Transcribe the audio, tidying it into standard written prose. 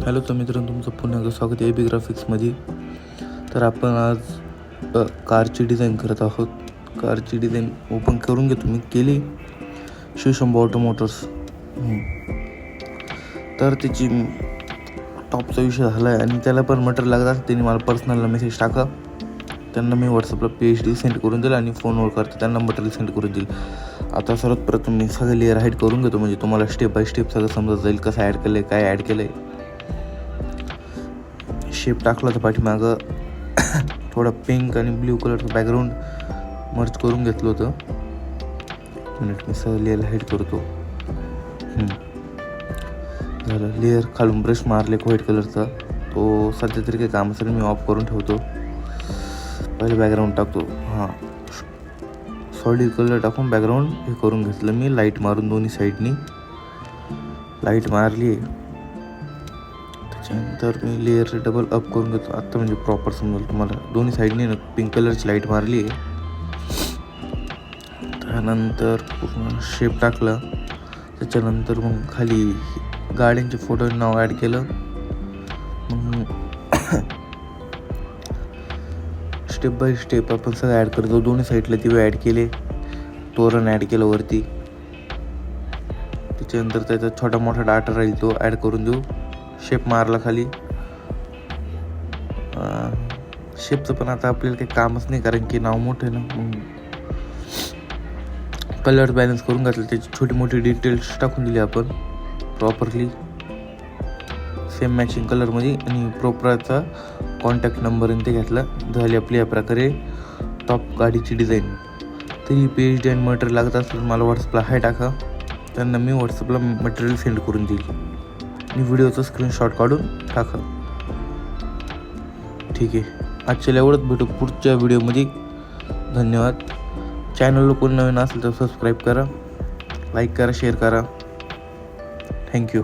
Hello तर मित्रांनो, तुमचं पुन्हा एकदा स्वागत आहे ए बी ग्राफिक्समध्ये. तर आपण आज कारची डिझाईन करत आहोत. कारची डिझाईन ओपन करून घेतो. मी केली शिवशंभू ऑटोमोटर्स. तर त्याची टॉपचा विषय झाला आहे आणि त्याला पण मटेरियल लागत असतं. त्यांनी मला पर्सनलला मेसेज टाका. त्यांना मी व्हॉट्सअपला PhD सेंड करून दिलं आणि फोनवर करते त्यांना मटेरियल सेंड करून देईल. आता सर्वात प्रथम मी सगळे लेअर हाईड करून घेतो, म्हणजे तुम्हाला स्टेप बाय स्टेप सगळं समजत जाईल कसं ॲड केलं आहे, काय ॲड केलं आहे. शेप टाकला तर पाठीमागं थोडा पिंक आणि ब्ल्यू कलरचं बॅकग्राऊंड मर्ज करून घेतलं होतं. मिनिट मी सगळं लेअर हाईड करतो. झालं. लेअर खालून ब्रश मारले व्हाईट कलरचा, तो सध्या तरी काही काम असेल मी ऑफ करून ठेवतो. पहिले बॅकग्राऊंड टाकतो. सॉलिड कलर टाकून बॅकग्राऊंड हे करून घेतलं मी, लाईट मारून दोन्ही साईडनी लाईट मारली. त्याच्यानंतर मी लेअर डबल अप करून घेतो. आत्ता म्हणजे प्रॉपर समजेल तुम्हाला. दोन्ही साईडनी ना पिंक कलरची लाईट मारली आहे. त्यानंतर पूर्ण शेप टाकला. त्याच्यानंतर मग खाली गाड्यांचे फोटो नाव ॲड केलं. मग स्टेप बाय स्टेप आपण सगळं ॲड करतो. दोन्ही साईडला दिवे ॲड केले, तोरण ॲड केलं वरती. त्याच्यानंतर त्याचा छोटा मोठा डाटा राहील तो ॲड करून देऊ. शेप मारला खाली. शेपचं पण आता आपल्याला काही कामच नाही, कारण की नाव मोठं आहे ना. मग कलर बॅलन्स करून घातलं, त्याची छोटी मोठी डिटेल्स टाकून दिली आपण प्रॉपरली सेम मॅचिंग कलरमध्ये. आणि प्रॉपरचा कॉन्टॅक्ट नंबर ते घेतला. झाली आपली या प्रकारे टॉप गाडीची डिझाईन. तरी PhD आणि मटेरियल लागत असलं मला व्हॉट्सअपला हाय टाका. त्यांना मी व्हॉट्सअपला मटेरियल सेंड करून देईल. आणि व्हिडिओचा स्क्रीनशॉट काढून टाका. ठीक आहे, आजच्या एवढंच. भेटू पुढच्या व्हिडिओमध्ये. धन्यवाद. चॅनलला कोण नवीन असेल तर सबस्क्राईब करा, लाईक करा, शेअर करा. थँक्यू.